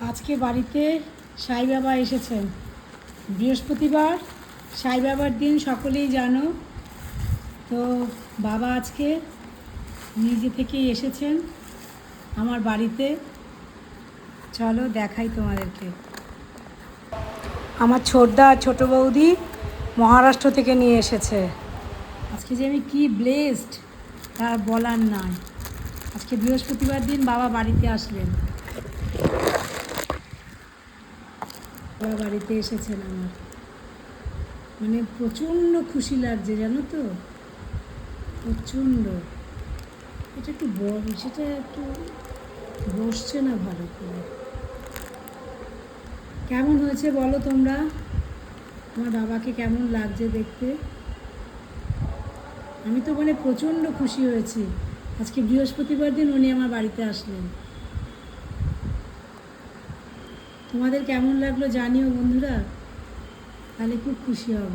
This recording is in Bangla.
আজকে বাড়িতে সাই বাবা এসেছেন। বৃহস্পতিবার সাই বাবার দিন, সকলেই জানো। তো বাবা আজকে নিজে থেকেই এসেছেন আমার বাড়িতে। চলো দেখাই তোমাদেরকে। আমার ছোটদা আর ছোটো বৌদি মহারাষ্ট্র থেকে নিয়ে এসেছে। আজকে যে আমি কি ব্লেসড তার বলার নয়। আজকে বৃহস্পতিবার দিন বাবা বাড়িতে আসলেন, বাবা বাড়িতে এসেছেন আমার। মানে প্রচণ্ড খুশি লাগছে, জানো তো, প্রচণ্ড। এটা একটু সেটা একটু বসছে না ভালো করে। কেমন হয়েছে বলো তোমরা? আমার বাবাকে কেমন লাগছে দেখতে? আমি তো মানে প্রচণ্ড খুশি হয়েছি। আজকে বৃহস্পতিবার দিন উনি আমার বাড়িতে আসলেন। তোমাদের কেমন লাগলো জানিও বন্ধুরা, তাহলে খুব খুশি হব।